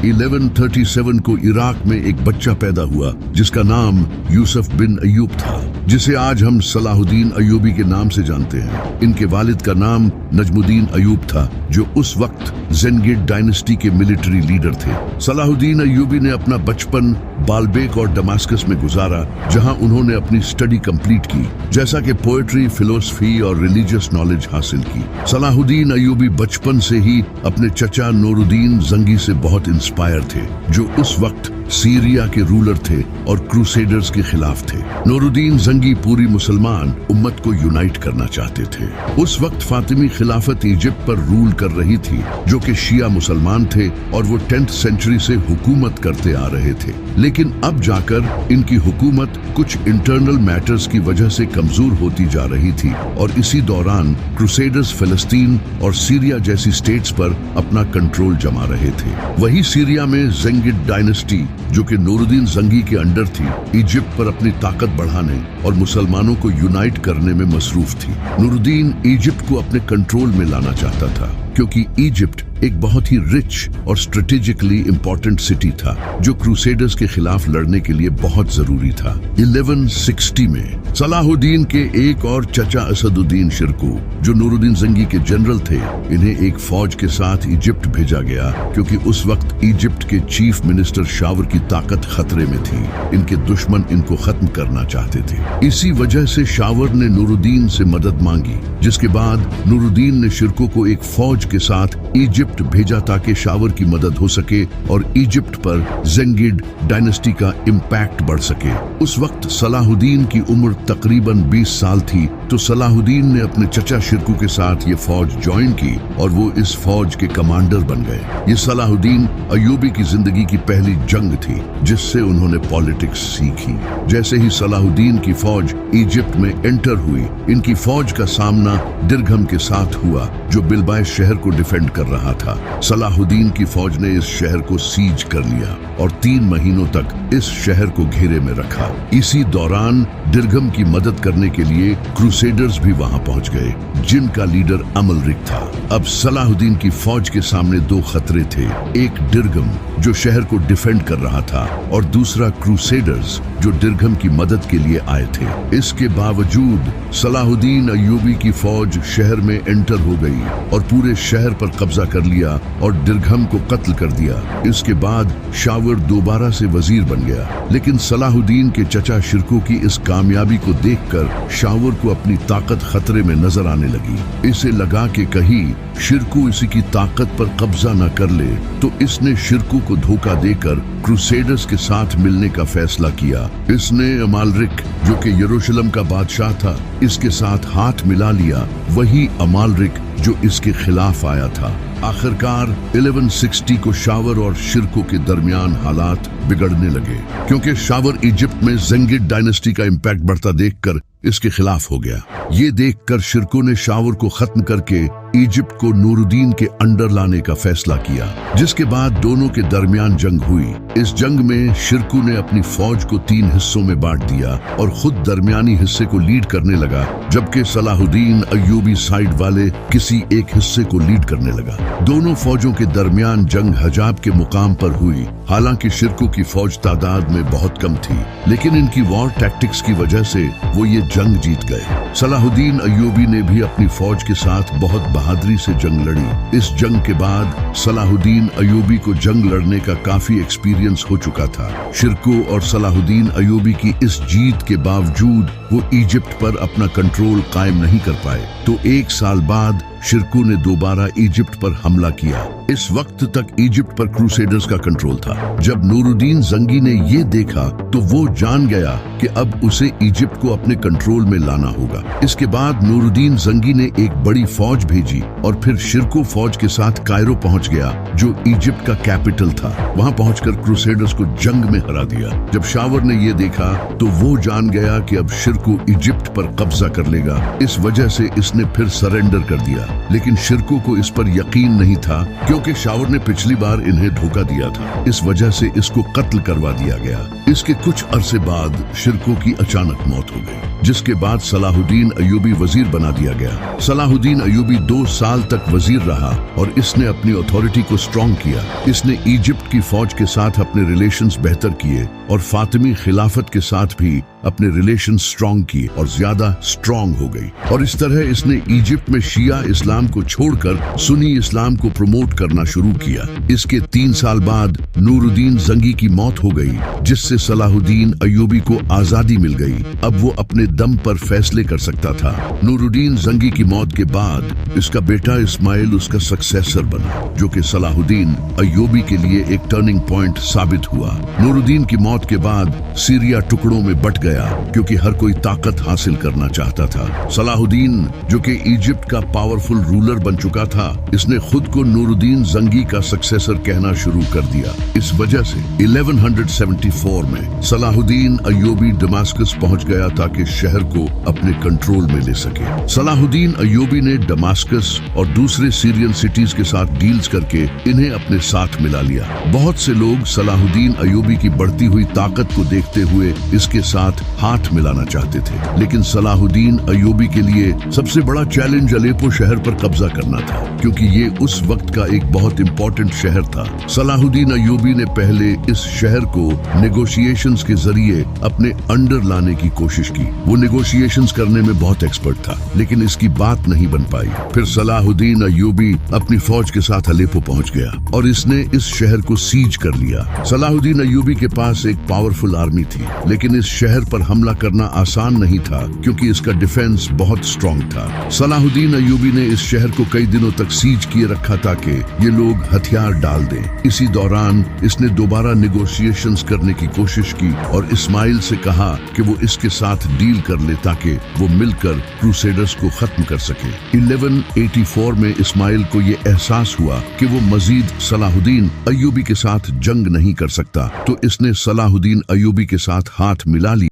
1137 को इराक में एक बच्चा पैदा हुआ जिसका नाम यूसुफ बिन अय्यूब था, जिसे आज हम सलाहुद्दीन अय्यूबी के नाम से जानते हैं। इनके वालिद का नाम नजमुद्दीन अय्यूब था, जो उस वक्त ज़ेंगिड डायनेस्टी के मिलिट्री लीडर थे। सलाहुद्दीन अय्यूबी ने अपना बचपन बाल्बेक और दमास्कस में गुजारा, जहां उन्होंने अपनी स्टडी कंप्लीट की, जैसा कि पोएट्री, फिलोसफी और रिलीजियस नॉलेज हासिल की। सलाहुद्दीन अय्यूबी बचपन से ही अपने चचा नूरुद्दीन ज़ंगी से बहुत इंस्पायर थे, जो उस वक्त सीरिया के रूलर थे और क्रूसेडर्स के खिलाफ थे। नूरुद्दीन ज़ंगी पूरी मुसलमान उम्मत को यूनाइट करना चाहते थे। उस वक्त फातिमी खिलाफत इजिप्ट पर रूल कर रही थी, जो कि शिया मुसलमान थे और वो 10th सेंचुरी से हुकूमत करते आ रहे थे। लेकिन अब जाकर इनकी हुकूमत कुछ इंटरनल मैटर्स की वजह से कमजोर होती जा रही थी, और इसी दौरान क्रूसेडर्स फिलिस्तीन और सीरिया जैसी स्टेट्स पर अपना कंट्रोल जमा रहे थे। वही सीरिया में ज़ेंगिड डायनेस्टी, जो कि नूरुद्दीन ज़ंगी के अंडर थी, इजिप्ट पर अपनी ताकत बढ़ाने और मुसलमानों को यूनाइट करने में मसरूफ थी। नूरुद्दीन इजिप्ट को अपने कंट्रोल में लाना चाहता था, क्योंकि इजिप्ट एक बहुत ही रिच और स्ट्रेटेजिकली इंपॉर्टेंट सिटी था, जो क्रूसेडर्स के खिलाफ लड़ने के लिए बहुत जरूरी था। 1160 में सलाहुद्दीन के एक और चचा असदुद्दीन शिरकू, जो नूरुद्दीन ज़ंगी के जनरल थे, इन्हें एक फौज के साथ इजिप्ट भेजा गया, क्योंकि उस वक्त इजिप्ट के चीफ मिनिस्टर शावर की ताकत खतरे में थी। इनके दुश्मन इनको खत्म करना चाहते थे। इसी वजह से शावर ने नूरुद्दीन से मदद मांगी, जिसके बाद नूरुद्दीन ने शिरकू को एक फौज के साथ इजिप्ट भेजा ताकि शावर की मदद हो सके और इजिप्ट पर ज़ेंगिड डायनेस्टी का इम्पैक्ट बढ़ सके। उस वक्त सलाहुद्दीन की उम्र तकरीबन 20 साल थी, तो सलाहुद्दीन ने अपने चचा शिरकू के साथ ये फौज ज्वाइन की और वो इस फौज के कमांडर बन गए। ये सलाहुद्दीन अय्यूबी की जिंदगी की पहली जंग थी, जिससे उन्होंने पॉलिटिक्स सीखी। जैसे ही सलाहुद्दीन की फौज इजिप्ट में एंटर हुई, इनकी फौज का सामना दिरघम के साथ हुआ, जो बिलबाय शहर को डिफेंड कर रहा था। सलाहुद्दीन की फौज ने इस शहर को सीज कर लिया और 3 महीनों तक इस शहर को घेरे में रखा। इसी दौरान दिरघम की मदद करने के लिए क्रूसेडर्स भी वहां पहुंच गए, जिनका लीडर अमलरिक था। अब सलाहुद्दीन की फौज के सामने 2 खतरे थे, एक दिरघम जो शहर को डिफेंड कर रहा था, और दूसरा क्रूसेडर्स जो दिरघम की मदद के लिए आए थे। इसके बावजूद सलाहुद्दीन अय्यूबी की फौज शहर में एंटर हो गई और पूरे शहर पर कब्जा कर लिया और दिरघम को कत्ल कर दिया। इसके बाद शावर दोबारा से वजीर बन गया, लेकिन सलाहुद्दीन के चचा शिरकू की इस कामयाबी को देखकर शावर को अपनी ताकत खतरे में नजर आने लगी। इसे लगा कि कहीं शिरकू इसी की ताकत पर कब्जा न कर ले, तो इसने शिरकू को धोखा देकर क्रूसेडर्स के साथ मिलने का फैसला किया। इसने अमालरिक, जो कि यरूशलेम का बादशाह था, इसके साथ हाथ मिला लिया, वही अमालरिक जो इसके खिलाफ आया था। आखिरकार 1160 को शावर और शिरकू के दरमियान हालात बिगड़ने लगे, क्योंकि शावर इजिप्ट में ज़ेंगिड डायनेस्टी का इम्पैक्ट बढ़ता देखकर इसके खिलाफ हो गया। ये देखकर शिरकू ने शावर को खत्म करके इजिप्ट को नूरुद्दीन के अंडर लाने का फैसला किया, जिसके बाद दोनों के दरमियान जंग हुई। इस जंग में शिरकू ने अपनी फौज को 3 हिस्सों में बांट दिया और खुद दरमियानी हिस्से को लीड करने लगा, जबकि सलाहुद्दीन अय्यूबी साइड वाले किसी एक हिस्से को लीड करने लगा। दोनों फौजों के दरमियान जंग हजाब के मुकाम पर हुई। हालांकि शिरकू की फौज तादाद में बहुत कम थी, लेकिन इनकी वॉर टैक्टिक्स की वजह से वो ये जंग जीत गए। सलाहुद्दीन अय्यूबी ने भी अपनी फौज के साथ बहुत बहादुरी से जंग लड़ी। इस जंग के बाद सलाहुद्दीन अय्यूबी को जंग लड़ने का काफी एक्सपीरियंस हो चुका था। शिरकू और सलाहुद्दीन अय्यूबी की इस जीत के बावजूद वो इजिप्ट पर अपना कंट्रोल कायम नहीं कर पाए, तो 1 साल बाद शिरकू ने दोबारा इजिप्ट पर हमला किया। इस वक्त तक इजिप्ट पर क्रूसेडर्स का कंट्रोल था। जब नूरुद्दीन ज़ंगी ने ये देखा, तो वो जान गया कि अब उसे इजिप्ट को अपने कंट्रोल में लाना होगा। इसके बाद नूरुद्दीन ज़ंगी ने एक बड़ी फौज भेजी और फिर शिरकू फौज के साथ कायरो पहुंच गया, जो इजिप्ट का कैपिटल था। वहां पहुंचकर क्रूसेडर्स को जंग में हरा दिया। जब शावर ने ये देखा, तो वो जान गया कि अब शिरकू इजिप्ट पर कब्जा कर लेगा। इस वजह से इसने फिर सरेंडर कर दिया। लेकिन शिरकों को इस पर यकीन नहीं था क्योंकि शावर ने पिछली बार इन्हें धोखा दिया था। इस वजह से इसको कत्ल करवा दिया गया। इसके कुछ अरसे बाद शिरकों की अचानक मौत हो गई, जिसके बाद सलाहुद्दीन अय्यूबी वजीर बना दिया गया। सलाहुद्दीन अय्यूबी 2 साल तक वजीर रहा और इसने अपनी अथॉरिटी को स्ट्रॉन्ग किया। इसने इजिप्ट की फौज के साथ अपने रिलेशंस बेहतर किए और फातिमी खिलाफत के साथ भी अपने रिलेशन स्ट्रॉन्ग किए और ज्यादा स्ट्रॉन्ग हो गई। और इस तरह इसने इजिप्ट में शिया इस्लाम को छोड़कर सुन्नी इस्लाम को प्रमोट करना शुरू किया। इसके 3 साल बाद नूरुद्दीन जंगी की मौत हो गई, जिससे सलाहुद्दीन अय्यूबी को आजादी मिल गई। अब वो अपने दम पर फैसले कर सकता था। नूरुद्दीन जंगी की मौत के बाद इसका बेटा इस्माइल उसका सक्सेसर बना, जो कि सलाहुद्दीन अय्यूबी के लिए एक टर्निंग पॉइंट साबित हुआ। नूरुद्दीन की मौत के बाद सीरिया टुकड़ों में बट गया क्योंकि हर कोई ताकत हासिल करना चाहता था। सलाहुद्दीन, जो कि इजिप्ट का पावरफुल रूलर बन चुका था, इसने खुद को नूरुद्दीन जंगी का सक्सेसर कहना शुरू कर दिया। इस वजह से 1174 में सलाहुद्दीन अय्यूबी दमास्कस पहुंच गया ताकि शहर को अपने कंट्रोल में ले सके। सलाहुद्दीन अय्यूबी ने दमास्कस और दूसरे सीरियन सिटीज के साथ डील्स करके इन्हें अपने साथ मिला लिया। बहुत से लोग सलाहुद्दीन अय्यूबी की बढ़ती हुई ताकत को देखते हुए इसके साथ हाथ मिलाना चाहते थे, लेकिन सलाहुद्दीन अय्यूबी के लिए सबसे बड़ा चैलेंज अलेप्पो शहर पर कब्जा करना था, क्योंकि ये उस वक्त का एक बहुत इंपॉर्टेंट शहर था। सलाहुद्दीन अय्यूबी ने पहले इस शहर को नेगोशिएशंस के जरिए अपने अंडर लाने की कोशिश की। वो नेगोशिएशंस करने में बहुत एक्सपर्ट था, लेकिन इसकी बात नहीं बन पाई। फिर सलाहुद्दीन अय्यूबी अपनी फौज के साथ अलेप्पो पहुंच गया और इसने इस शहर को सीज कर लिया। सलाहुद्दीन अय्यूबी के पास एक पावरफुल आर्मी थी, लेकिन इस शहर पर हमला करना आसान नहीं था क्योंकि इसका डिफेंस बहुत स्ट्रॉन्ग था। सलाहुद्दीन अय्यूबी ने इस शहर को कई दिनों तक सीज किए रखा ताकि ये लोग हथियार डाल दें। इसी दौरान इसने दोबारा नेगोशिएशंस करने की कोशिश की और इस्माइल से कहा कि वो इसके साथ डील कर ले ताकि वो मिलकर क्रूसेडर्स को खत्म कर सके। 1184 में इस्माइल को ये एहसास हुआ कि वो मजीद सलाहुद्दीन अय्यूबी के साथ जंग नहीं कर सकता, तो इसने सलाहुद्दीन अय्यूबी के साथ हाथ मिला लिया।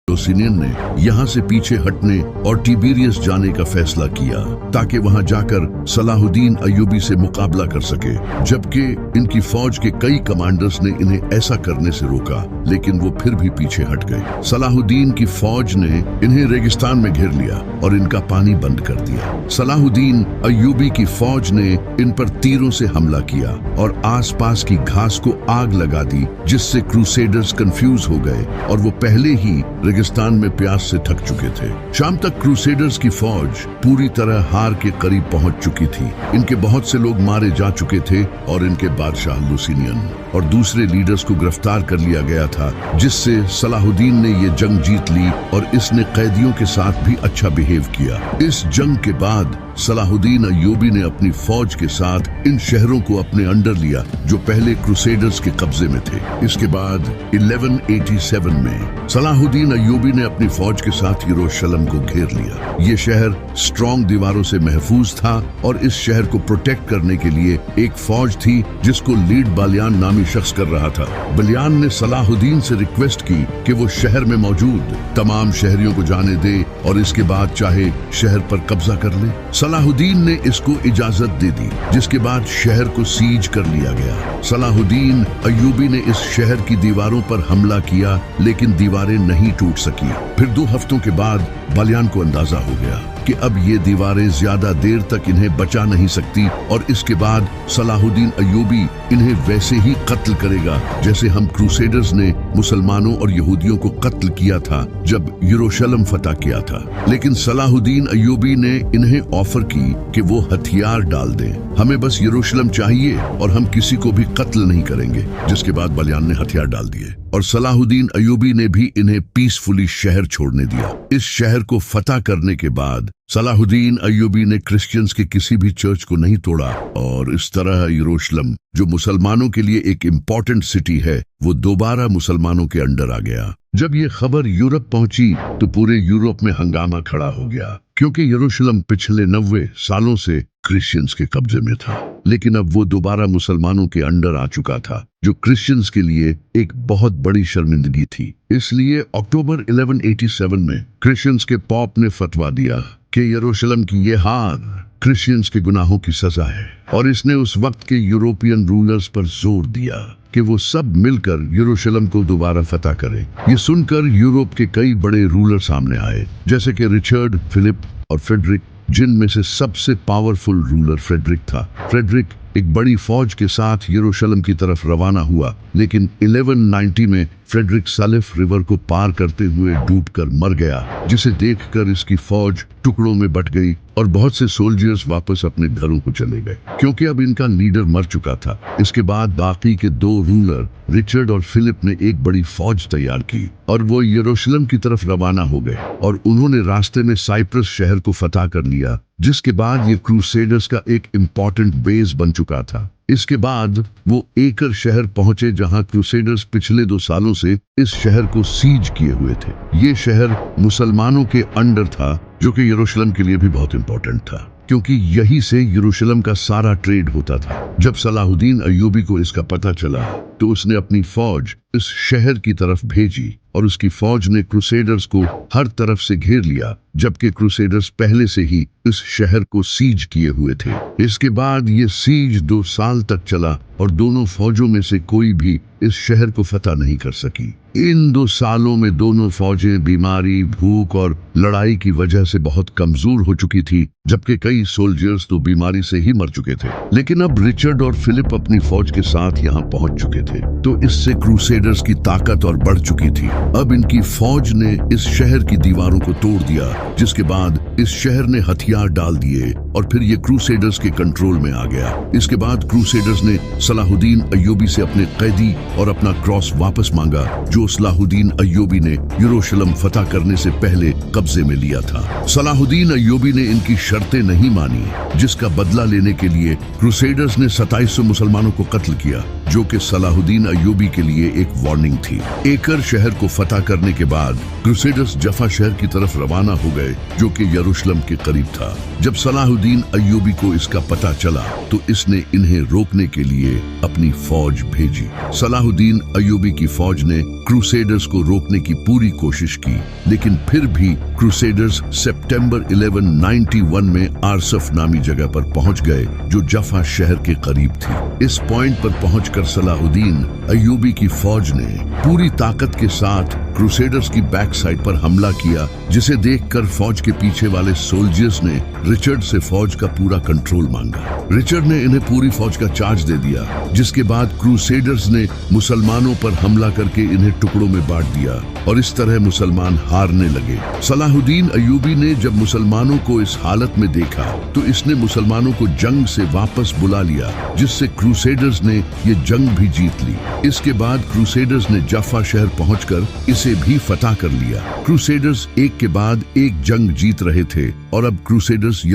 जोसिनियन ने यहाँ से पीछे हटने और टिबेरियस जाने का फैसला किया ताकि वहाँ जाकर सलाहुद्दीन अय्यूबी से मुकाबला कर सके, जबकि इनकी फौज के कई कमांडर्स ने इन्हें ऐसा करने से रोका, लेकिन वो फिर भी पीछे हट गए। सलाहुद्दीन की फौज ने इन्हें रेगिस्तान में घेर लिया और इनका पानी बंद कर दिया। सलाहुद्दीन अय्यूबी की फौज ने इन पर तीरों से हमला किया और आसपास की घास को आग लगा दी, जिससे क्रूसेडर्स कंफ्यूज हो गए और वो पहले ही रेगिस्तान में प्यास से थक चुके थे। शाम तक क्रूसेडर्स की फौज पूरी तरह हार के करीब पहुंच चुकी थी। इनके बहुत से लोग मारे जा चुके थे और इनके बादशाह लुसिनियन और दूसरे लीडर्स को गिरफ्तार कर लिया गया था, जिससे सलाहुद्दीन ने ये जंग जीत ली और इसने कैदियों के साथ भी अच्छा बिहेव किया। इस जंग के बाद सलाहुद्दीन अय्यूबी ने अपनी फौज के साथ इन शहरों को अपने अंडर लिया जो पहले क्रूसेडर्स के कब्जे में थे। इसके बाद 1187 में सलाहुद्दीन अय्यूबी ने अपनी फौज के साथ यरूशलेम को घेर लिया। ये शहर स्ट्रॉन्ग दीवारों से महफूज था और इस शहर को प्रोटेक्ट करने के लिए एक फौज थी जिसको लीड बालियान नामी शख्स कर रहा था। बालियान ने सलाहुद्दीन से रिक्वेस्ट की कि वो शहर में मौजूद तमाम शहरियों को जाने दे और इसके बाद चाहे शहर पर कब्जा कर ले। सलाहुद्दीन ने इसको इजाजत दे दी, जिसके बाद शहर को सीज कर लिया गया। सलाहुद्दीन अय्यूबी ने इस शहर की दीवारों पर हमला किया, लेकिन दीवारें नहीं टूट सकी। फिर 2 हफ्तों के बाद बालियान को अंदाजा हो गया कि अब ये दीवारें ज्यादा देर तक इन्हें बचा नहीं सकती और इसके बाद सलाहुद्दीन अय्यूबी इन्हें वैसे ही कत्ल करेगा जैसे हम क्रूसेडर्स ने मुसलमानों और यहूदियों को कत्ल किया था जब यरूशलेम फतह किया था। लेकिन सलाहुद्दीन अय्यूबी ने इन्हें ऑफर की कि वो हथियार डाल दें, हमें बस यरूशलेम चाहिए और हम किसी को भी कत्ल नहीं करेंगे। जिसके बाद बालियान ने हथियार डाल दिए और सलाहुद्दीन अय्यूबी ने भी इन्हें पीसफुली शहर छोड़ने दिया। इस शहर को फतह करने के बाद सलाहुद्दीन अय्यूबी ने क्रिश्चियंस के किसी भी चर्च को नहीं तोड़ा और इस तरह यरूशलेम, जो मुसलमानों के लिए एक इम्पोर्टेंट सिटी है, वो दोबारा मुसलमानों के अंडर आ गया। जब ये खबर यूरोप पहुंची तो पूरे यूरोप में हंगामा खड़ा हो गया, क्योंकि यरूशलेम पिछले 90 सालों से क्रिश्चियंस के कब्जे में था, लेकिन अब वो दोबारा मुसलमानों के अंडर आ चुका था, जो क्रिश्चियंस के लिए एक बहुत बड़ी शर्मिंदगी थी। इसलिए अक्टूबर 1187 में क्रिश्चियंस के पॉप ने फतवा दिया कि यरूशलेम की ये हार क्रिश्चियंस के गुनाहों की सजा है और इसने उस वक्त के यूरोपियन रूलर्स पर जोर दिया कि वो सब मिलकर यरूशलेम को दोबारा फतह करें। ये सुनकर यूरोप के कई बड़े रूलर सामने आए, जैसे कि रिचर्ड, फिलिप और फ्रेडरिक, जिनमें से सबसे पावरफुल रूलर फ्रेडरिक था। फ्रेडरिक एक बड़ी फौज के साथ यरूशलेम की तरफ रवाना हुआ, लेकिन 1190 में फ्रेडरिक सालिफ रिवर को पार करते हुए डूबकर मर गया, जिसे देखकर इसकी फौज टुकड़ों में बट गई और बहुत से सोल्जर्स वापस अपने घरों को चले गए, क्योंकि अब इनका लीडर मर चुका था। इसके बाद बाकी के 2 रूलर रिचर्ड और फिलिप ने एक बड़ी फौज तैयार की और वो यरूशलेम की तरफ रवाना हो गए और उन्होंने रास्ते में साइप्रस शहर को फतह कर लिया, जिसके बाद ये क्रूसेडर्स का एक इम्पोर्टेंट बेस बन चुका था। इसके बाद वो एकर शहर पहुंचे, जहां क्रूसेडर्स पिछले 2 सालों से इस शहर को सीज किए हुए थे। ये शहर मुसलमानों के अंडर था, जो कि यरूशलेम के लिए भी बहुत इम्पोर्टेंट था, क्योंकि यहीं से यरूशलेम का सारा ट्रेड होता था। जब सलाहुद्दीन अय्यूबी को इसका पता चला तो उसने अपनी फौज इस शहर की तरफ भेजी और उसकी फौज ने क्रूसेडर्स को हर तरफ से घेर लिया, जबकि क्रूसेडर्स पहले से ही इस शहर को सीज किए हुए थे। इसके बाद ये सीज 2 साल तक चला और दोनों फौजों में से कोई भी इस शहर को फतह नहीं कर सकी। इन 2 सालों में दोनों फौजें बीमारी, भूख और लड़ाई की वजह से बहुत कमजोर हो चुकी थी, जबकि कई सोल्जर्स तो बीमारी से ही मर चुके थे। लेकिन अब रिचर्ड और फिलिप अपनी फौज के साथ यहाँ पहुंच चुके थे, तो इससे क्रूसेडर्स की ताकत और बढ़ चुकी थी। अब इनकी फौज ने इस शहर की दीवारों को तोड़ दिया, जिसके बाद इस शहर ने हथियार डाल दिए और फिर ये क्रूसेडर्स के कंट्रोल में आ गया। इसके बाद क्रूसेडर्स ने सलाहुद्दीन अय्यूबी से अपने कैदी और अपना क्रॉस वापस मांगा, जो सलाहुद्दीन अय्यूबी ने यरूशलेम फतह करने से पहले कब्जे में लिया था। सलाहुद्दीन अय्यूबी ने इनकी शर्तें नहीं मानी, जिसका बदला लेने के लिए क्रूसेडर्स ने 2700 मुसलमानों को कत्ल किया, जो कि सलाहुद्दीन अय्यूबी के लिए एक वार्निंग थी। एकर शहर को फतह करने के बाद क्रूसेडर्स जफा शहर की तरफ रवाना हो गए, जो कि यरूशलेम के करीब था। जब सलाहुद्दीन अय्यूबी को इसका पता चला तो इसने इन्हें रोकने के लिए अपनी फौज भेजी। सलाहुद्दीन अय्यूबी की फौज ने क्रूसेडर्स को रोकने की पूरी कोशिश की, लेकिन फिर भी क्रूसेडर्स सितंबर 1191 में आरसफ नामी जगह पर पहुंच गए, जो जफा शहर के करीब थी। इस पॉइंट पर पहुंचकर सलाहुद्दीन अय्यूबी की फौज ने पूरी ताकत के साथ क्रूसेडर्स की बैक साइड पर हमला किया, जिसे देखकर फौज के पीछे वाले सोल्जर्स ने रिचर्ड से फौज का पूरा कंट्रोल मांगा। रिचर्ड ने इन्हें पूरी फौज का चार्ज दे दिया, जिसके बाद क्रूसेडर्स ने मुसलमानों पर हमला करके इन्हें टुकड़ों में बांट दिया और इस तरह मुसलमान हारने लगे। सलाहुद्दीन अय्यूबी ने जब मुसलमानों को इस हालत में देखा तो इसने मुसलमानों को जंग से वापस बुला लिया, जिससे क्रूसेडर्स ने ये जंग भी जीत ली। इसके बाद क्रूसेडर्स ने जफ्फा शहर पहुंचकर इसे भी फतह कर लिया। क्रूसेडर्स एक के बाद एक जंग जीत रहे थे और अब क्रूसेडर्स